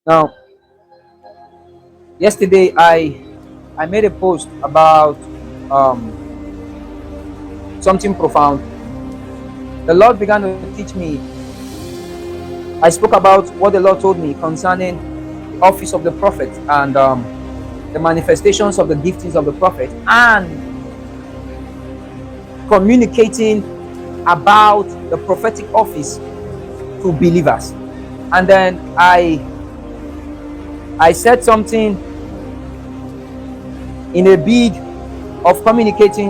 Now, yesterday I made a post about um, something profound. The Lord began to teach me. I spoke about what the Lord told me concerning the office of the prophet and the manifestations of the giftings of the prophet and communicating about the prophetic office to believers. And then I said something in a bid of communicating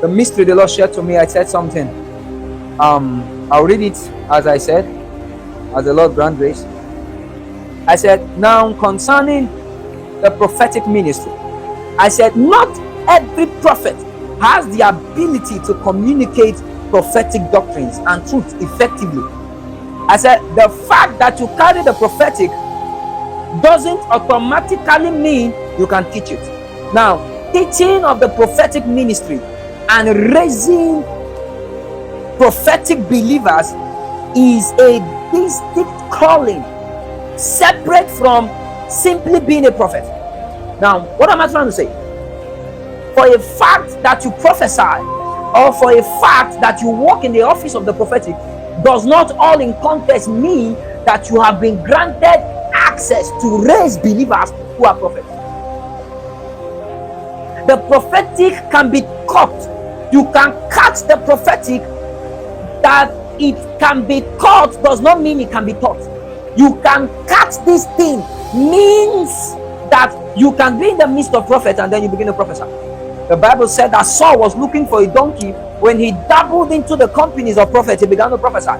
the mystery the Lord shared to me. I said something. I'll read it as I said, as the Lord grant grace. I said, now concerning the prophetic ministry, I said, not every prophet has the ability to communicate prophetic doctrines and truth effectively. I said, the fact that you carry the prophetic doesn't automatically mean you can teach it. Now, teaching of the prophetic ministry and raising prophetic believers is a distinct calling, separate from simply being a prophet. Now, what am I trying to say? For a fact that you prophesy, or for a fact that you walk in the office of the prophetic, does not all in context mean that you have been granted access to raise believers who are prophets. The prophetic can be caught. You can catch the prophetic. That it can be taught does not mean it can be taught. You can catch this thing means that you can be in the midst of prophets and then you begin to prophesy. The Bible said that Saul was looking for a donkey. When he dabbled into the companies of prophets, he began to prophesy.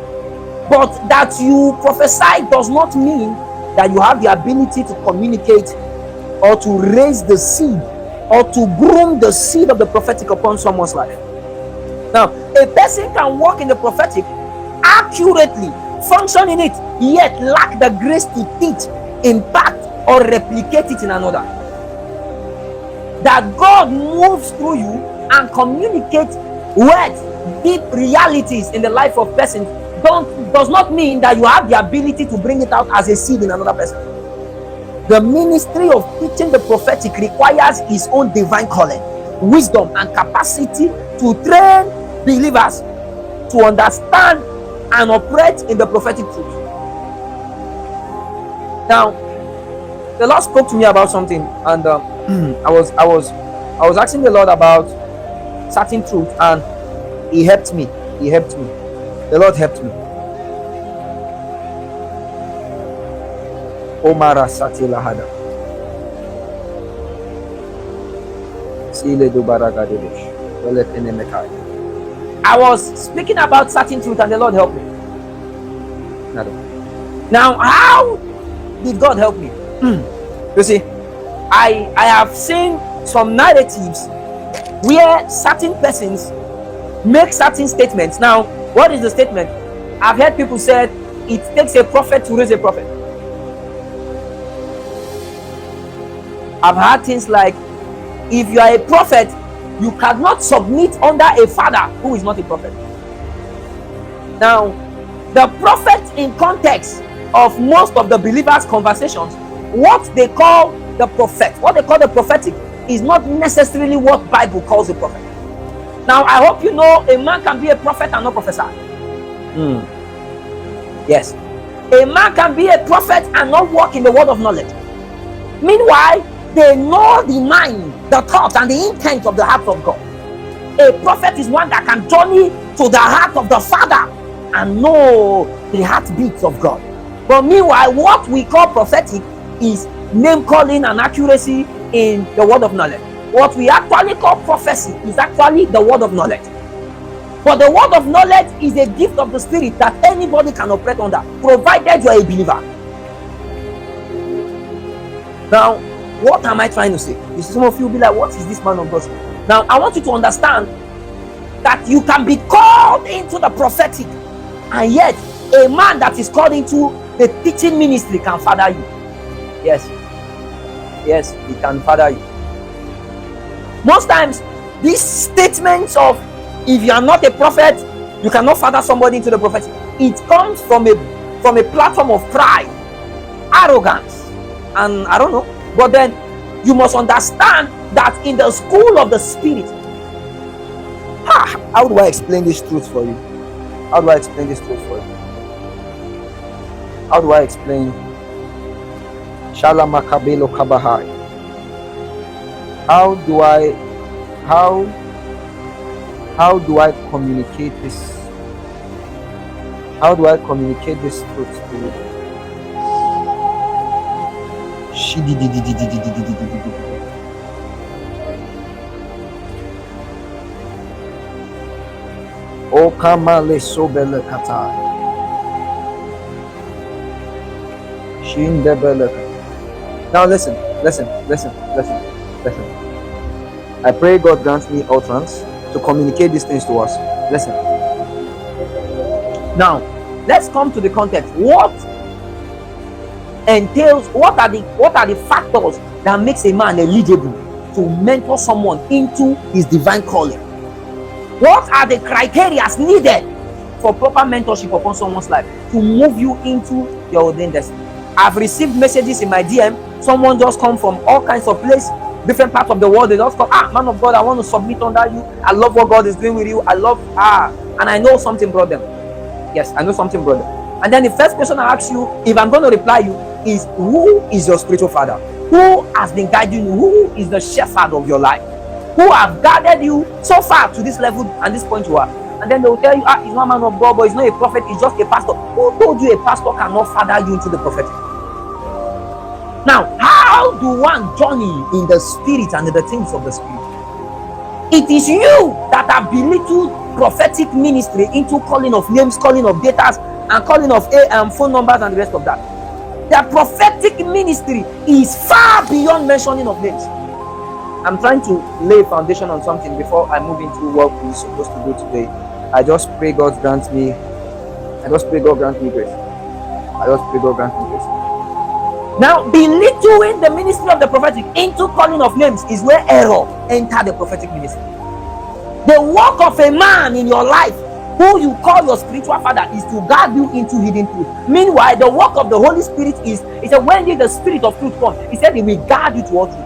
But that you prophesy does not mean that you have the ability to communicate or to raise the seed or to groom the seed of the prophetic upon someone's life. Now, a person can walk in the prophetic accurately, function in it, yet lack the grace to teach, impact, or replicate it in another. That God moves through you and communicates words, deep realities in the life of persons does not mean that you have the ability to bring it out as a seed in another person. The ministry of teaching the prophetic requires his own divine calling, wisdom, and capacity to train believers to understand and operate in the prophetic truth. Now, the Lord spoke to me about something, and I was asking the Lord about certain truth, and He helped me. The Lord helped me. Omara Satila Hada. Sile do Baragadesh. I was speaking about certain truth and the Lord helped me. Now, how did God help me? You see, I have seen some narratives where certain persons make certain statements. Now, what is the statement? I've heard people say it takes a prophet to raise a prophet. I've heard things like, if you are a prophet, you cannot submit under a father who is not a prophet. Now, the prophet in context of most of the believers' conversations, what they call the prophet, what they call the prophetic, is not necessarily what Bible calls a prophet. Now, I hope you know a man can be a prophet and not prophesy. Yes. A man can be a prophet and not walk in the word of knowledge. Meanwhile, they know the mind, the thoughts, and the intent of the heart of God. A prophet is one that can journey to the heart of the Father and know the heartbeats of God. But meanwhile, what we call prophetic is name calling and accuracy in the word of knowledge. What we actually call prophecy is actually the word of knowledge. But the word of knowledge is a gift of the Spirit that anybody can operate under, provided you are a believer. Now, what am I trying to say? You see, some of you will be like, what is this man of God saying? Now, I want you to understand that you can be called into the prophetic, and yet a man that is called into the teaching ministry can father you. Yes, he can father you. Most times, these statements of, if you are not a prophet, you cannot father somebody into the prophetic, it comes from a platform of pride. arrogance, and I don't know. But then you must understand that in the school of the spirit, how do I explain this truth for you? How do I explain this truth for you? How do I explain Shalamakabelo Kabahai? How do I communicate this? How do I communicate this truth to you? O kamale sobele katai. Shindebele. Now listen. I pray God grants me utterance to communicate these things to us. Listen. Now, let's come to the context. What entails? What are the factors that makes a man eligible to mentor someone into his divine calling? What are the criteria needed for proper mentorship upon someone's life to move you into your ordained destiny? I've received messages in my DM. Someone just come from all kinds of places, different parts of the world. They just come, man of God, I want to submit under you. I love what God is doing with you. And I know something brought them. Yes, I know something brought them. And then the first question I ask you, if I'm going to reply you, is who is your spiritual father? Who has been guiding you? Who is the shepherd of your life? Who have guided you so far to this level and this point you are? And then they will tell you, he's not a man of God, but he's not a prophet, he's just a pastor. Who told you a pastor cannot father you into the prophetic? Now, how do one journey in the spirit and in the things of the spirit? It is you that have belittled prophetic ministry into calling of names, calling of datas, and calling of phone numbers and the rest of that. The prophetic ministry is far beyond mentioning of names. I'm trying to lay a foundation on something before I move into what we're supposed to do today. I just pray God grant me grace. I just pray God grant me grace. Now, belittling the ministry of the prophetic into calling of names is where error enter the prophetic ministry. The work of a man in your life who you call your spiritual father is to guide you into hidden truth. Meanwhile, the work of the Holy Spirit is that when the Spirit of truth comes, he said he will guide you to all truth.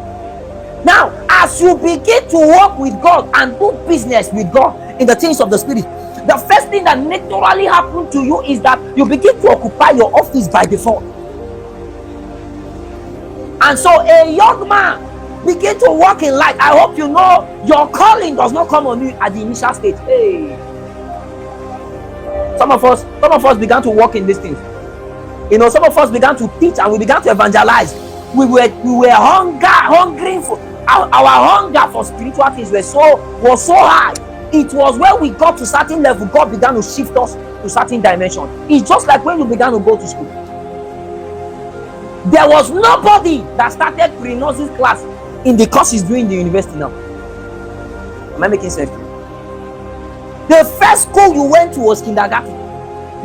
Now, as you begin to work with God and do business with God in the things of the Spirit, the first thing that naturally happens to you is that you begin to occupy your office by default. And so a young man begin to walk in light. I hope you know your calling does not come on you at the initial stage. Hey, some of us began to walk in these things. Some of us began to teach and we began to evangelize. We were hungering for our hunger for spiritual things was so high. It was when we got to certain level, God began to shift us to certain dimension. It's just like when you began to go to school. There was nobody that started pre-nursery class in the courses doing the university now. Am I making sense? The first school you went to was kindergarten.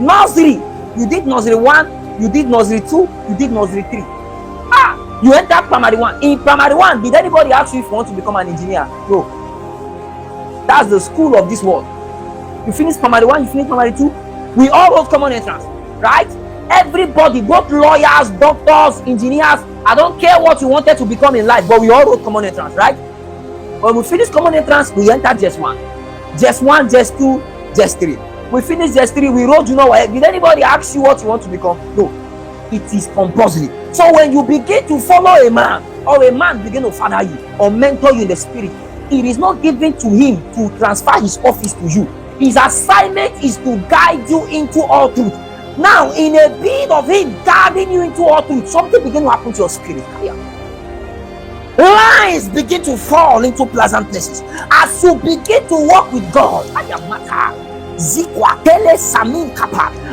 Nursery, you did nursery 1, you did nursery 2, you did nursery 3. You entered primary 1. In primary 1, did anybody ask you if you want to become an engineer? No. That's the school of this world. You finish primary 1, you finish primary 2. We all wrote common entrance, right? Everybody, both lawyers, doctors, engineers, I don't care what you wanted to become in life, but we all wrote common entrance, right? When we finished common entrance, we entered just 1. Just 1, just 2, just 3. We finished just 3, we wrote, did anybody ask you what you want to become? No. It is compulsory. So when you begin to follow a man, or a man begin to father you or mentor you in the spirit, it is not given to him to transfer his office to you. His assignment is to guide you into all truth. Now, in a bid of him guiding you into all truth, something begin to happen to your spirit. Lines begin to fall into pleasant places as you begin to walk with God.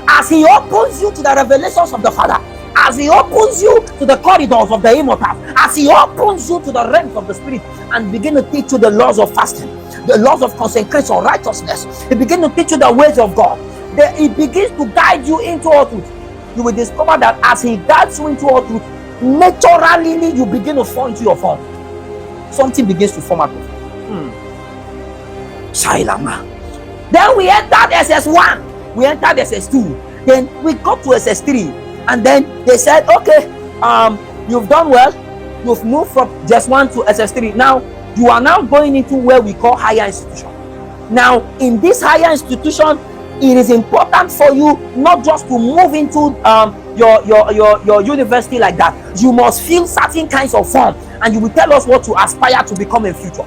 As he opens you to the revelations of the Father, as he opens you to the corridors of the immortal, as he opens you to the realms of the Spirit and begin to teach you the laws of fasting, the laws of consecration, righteousness, he begins to teach you the ways of God. He begins to guide you into all truth. You will discover that as he guides you into all truth, naturally you begin to fall into your form. Something begins to form out of you. Then we entered SS1, we entered SS2, then we got to SS3, and then they said, okay, you've done well. You've moved from just 1 to SS3. Now you are now going into where we call higher institution. Now in this higher institution, it is important for you not just to move into your university like that. You must fill certain kinds of form, and you will tell us what to aspire to become in future.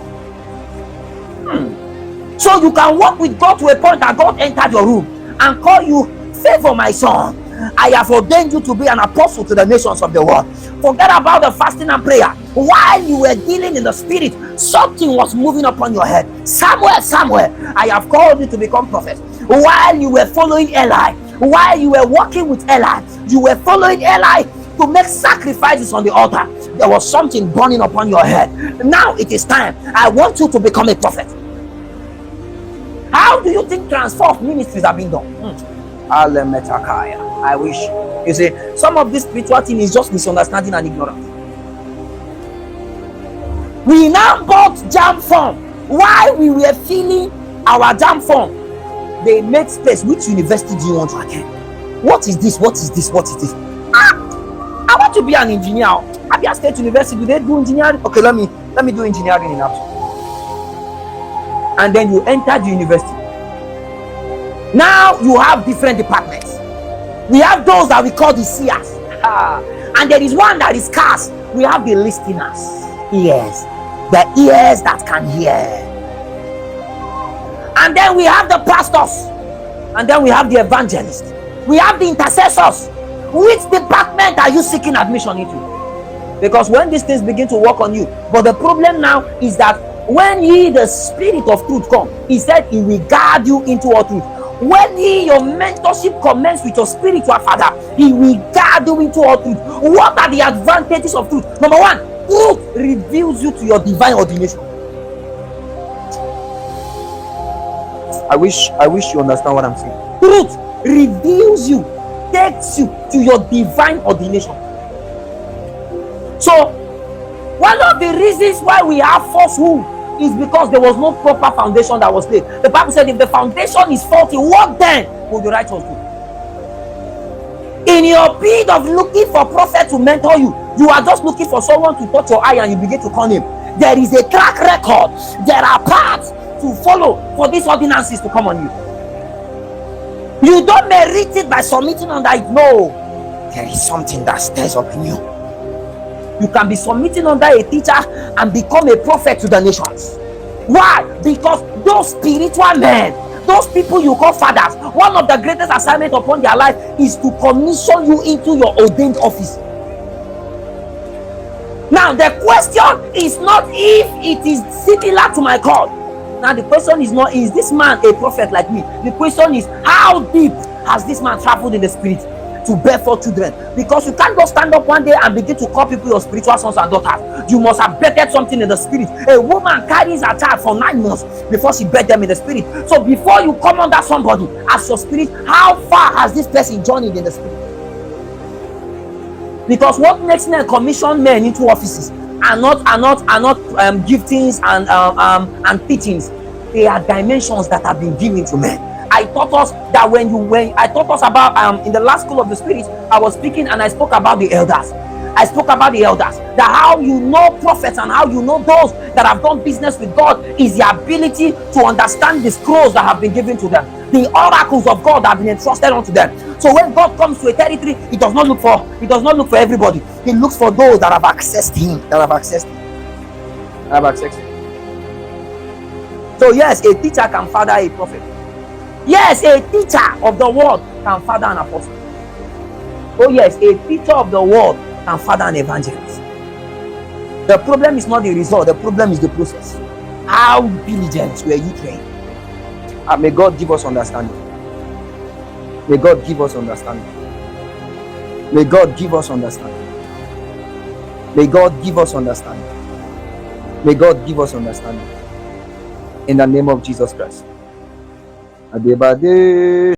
So you can work with God to a point that God entered your room and call you, "Favor, my son, I have ordained you to be an apostle to the nations of the world." Forget about the fasting and prayer. While you were dealing in the spirit, something was moving upon your head. Somewhere, I have called you to become prophet. While you were following Eli, while you were working with Eli, you were following Eli to make sacrifices on the altar. There was something burning upon your head. Now it is time. I want you to become a prophet. How do you think transfer of ministries are being done? I wish. You see, some of this spiritual thing is just misunderstanding and ignorance. We now bought jam form. While we were filling our jam form, they made space. Which university do you want to attend? What is this? What is this? What is this? I want to be an engineer. Abia State University, do they do engineering? Okay, let me do engineering in Abia. And then you enter the university. Now you have different departments. We have those that we call the seers, and there is one that is cast. We have the listeners, ears, the ears that can hear. And then we have the pastors, and then we have the evangelists, we have the intercessors. Which department are you seeking admission into? Because when these things begin to work on you, but the problem now is that when ye the spirit of truth come, he said he will guide you into all truth. When your mentorship commences with your spiritual father, he will guide you into all truth. What are the advantages of truth? Number one, truth reveals you to your divine ordination. I wish you understand what I'm saying. Truth reveals you, takes you to your divine ordination. So one of the reasons why we have falsehood is because there was no proper foundation that was laid. The Bible said, if the foundation is faulty, what then will the righteous do? In your bid of looking for prophet to mentor you, you are just looking for someone to touch your eye and you begin to call him. There is a track record. There are paths to follow for these ordinances to come on you. You don't merit it by submitting under it. No, there is something that stirs up in you. You can be submitting under a teacher and become a prophet to the nations. Why? Because those spiritual men, those people you call fathers, one of the greatest assignments upon their life is to commission you into your ordained office. Now the question is not if it is similar to my call. Now the question is not, is this man a prophet like me? The question is, how deep has this man traveled in the spirit to bear forth children? Because you can't just stand up one day and begin to call people your spiritual sons and daughters. You must have birthed something in the spirit. A woman carries her child for 9 months before she birthed them in the spirit. So before you come under somebody as your spirit, how far has this person journeyed in the spirit? Because what makes men commission men into offices are not giftings and teachings. They are dimensions that have been given to men. I taught us that when I taught us about in the last school of the spirit, I was speaking and I spoke about the elders. That how you know prophets and how you know those that have done business with God is the ability to understand the scrolls that have been given to them, the oracles of God that have been entrusted unto them. So when God comes to a territory, he does not look for everybody. He looks for those that have accessed him. So yes, a teacher can father a prophet. Yes, a teacher of the word can father an apostle. Oh yes, a teacher of the word can father an evangelist. The problem is not the result, the problem is the process. How diligent were you trained? And may God give us understanding. May God give us understanding. May God give us understanding. May God give us understanding. May God give us understanding. In the name of Jesus Christ. Adebade.